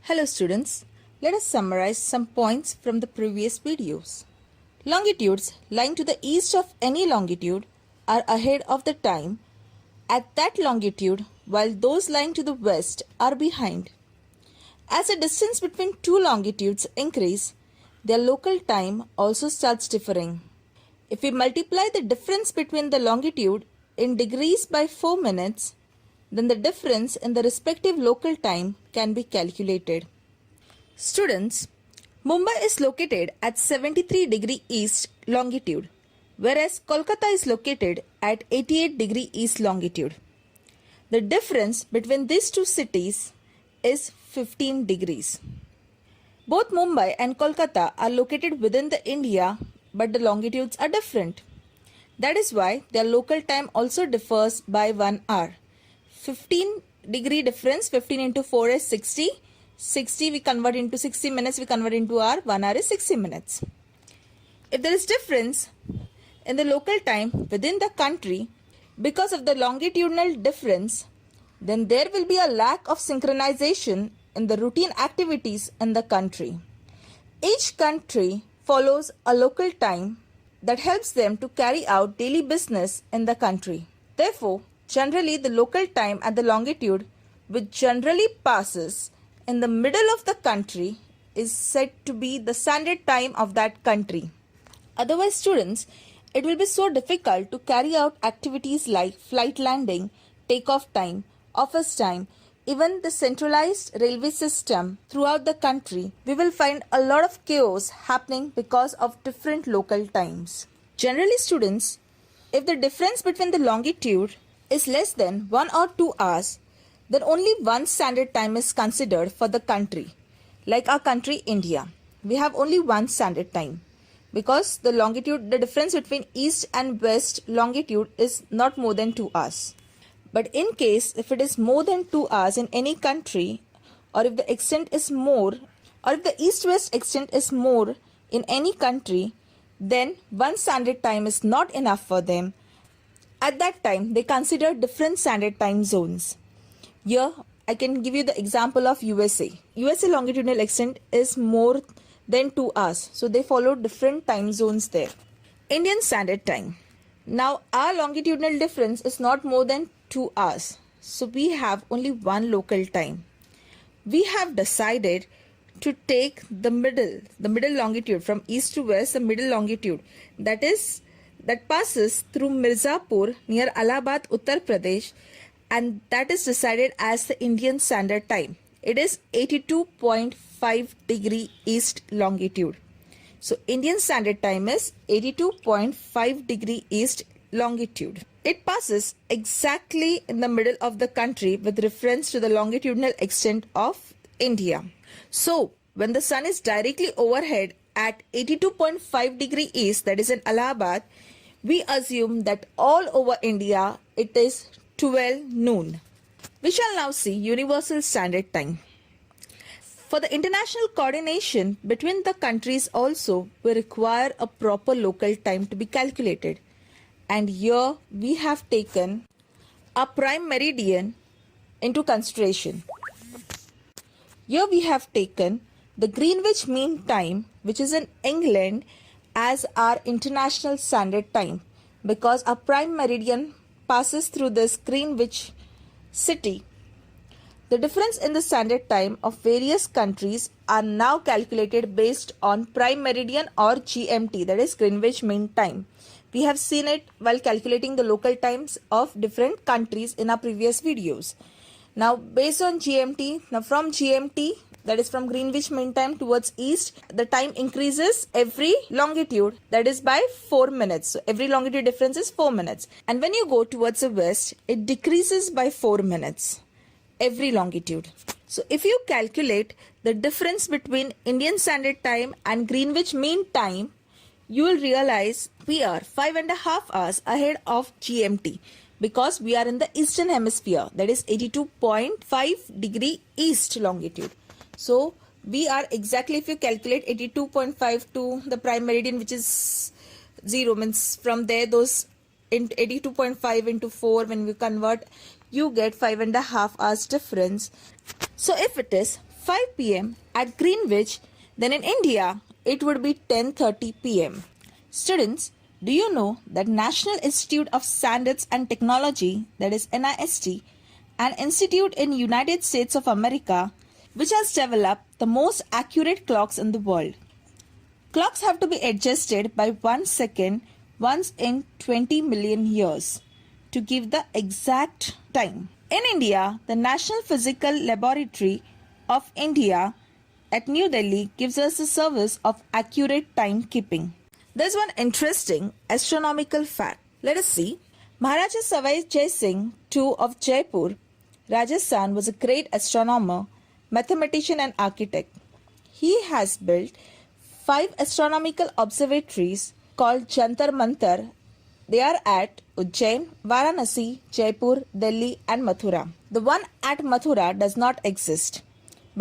Hello students, let us summarize some points from the previous videos. Longitudes lying to the east of any longitude are ahead of the time at that longitude, while those lying to the west are behind. As the distance between two longitudes increase, their local time also starts differing. If we multiply the difference between the longitude in degrees by 4 minutes, then the difference in the respective local time can be calculated. Students, Mumbai is located at 73 degree east longitude, whereas Kolkata is located at 88 degree east longitude. The difference between these two cities is 15 degrees. Both Mumbai and Kolkata are located within the India, but the longitudes are different. That is why their local time also differs by 1 hour. 15 degree difference, 15 into 4 is 60. 60 we convert into 60 minutes, we convert into hour, 1 hour is 60 minutes. If there is difference in the local time within the country because of the longitudinal difference, then there will be a lack of synchronization in the routine activities in the country. Each country follows a local time that helps them to carry out daily business in the country. Therefore, generally the local time at the longitude which generally passes in the middle of the country is said to be the standard time of that country. Otherwise, students, it will be so difficult to carry out activities like flight landing, takeoff time, office time, even the centralized railway system throughout the country. We will find a lot of chaos happening because of different local times. Generally, students, if the difference between the longitude is less than 1 or 2 hours, then only one standard time is considered for the country. Like our country India, we have only one standard time because the difference between east and west longitude is not more than 2 hours. But in case if it is more than 2 hours in any country, or if the extent is more, or if the east-west extent is more in any country, then one standard time is not enough for them. At that time, they consider different standard time zones. Here, I can give you the example of USA. USA longitudinal extent is more than 2 hours. So, they follow different time zones there. Indian Standard Time. Now, our longitudinal difference is not more than 2 hours. So, we have only one local time. We have decided to take the middle longitude from east to west, the middle longitude. That passes through Mirzapur near Allahabad, Uttar Pradesh, and that is decided as the Indian Standard Time. It is 82.5 degree east longitude. So Indian Standard Time is 82.5 degree east longitude. It passes exactly in the middle of the country with reference to the longitudinal extent of India. So when the sun is directly overhead at 82.5 degree east, that is in Allahabad, we assume that all over India it is 12 noon. We shall now see Universal Standard Time. For the international coordination between the countries also, we require a proper local time to be calculated. And here we have taken a prime meridian into consideration. Here we have taken the Greenwich Mean Time, which is in England, as our international standard time because our prime meridian passes through this Greenwich city. The difference in the standard time of various countries are now calculated based on prime meridian or GMT, that is Greenwich Mean Time. We have seen it while calculating the local times of different countries in our previous videos. Now based on GMT, now from GMT, that is from Greenwich Mean Time towards east, the time increases every longitude, that is by 4 minutes. So every longitude difference is 4 minutes. And when you go towards the west, it decreases by 4 minutes every longitude. So if you calculate the difference between Indian Standard Time and Greenwich Mean Time, you will realize we are 5.5 hours ahead of GMT because we are in the eastern hemisphere, that is 82.5 degree east longitude. So we are exactly, if you calculate 82.5 to the prime meridian, which is 0, means from there those in 82.5 into 4, when we convert, you get 5.5 hours difference. So if it is 5 pm at Greenwich, then in India it would be 10:30 pm. Students, do you know that National Institute of Standards and Technology, that is NIST, an institute in United States of America which has developed the most accurate clocks in the world. Clocks have to be adjusted by 1 second once in 20 million years to give the exact time. In India, the National Physical Laboratory of India at New Delhi gives us the service of accurate timekeeping. There's one interesting astronomical fact. Let us see. Maharaja Savai Jai Singh II of Jaipur, Rajasthan, was a great astronomer, mathematician and architect. He has built 5 astronomical observatories called Jantar Mantar. They are at Ujjain, Varanasi, Jaipur, Delhi and Mathura. The one at Mathura does not exist,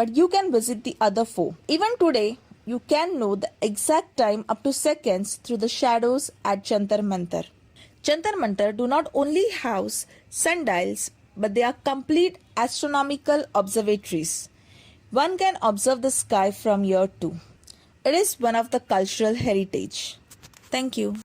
but you can visit the other 4. Even today, you can know the exact time up to seconds through the shadows at Jantar Mantar. Jantar Mantar do not only house sundials, but they are complete astronomical observatories. One can observe the sky from here too. It is one of the cultural heritage. Thank you.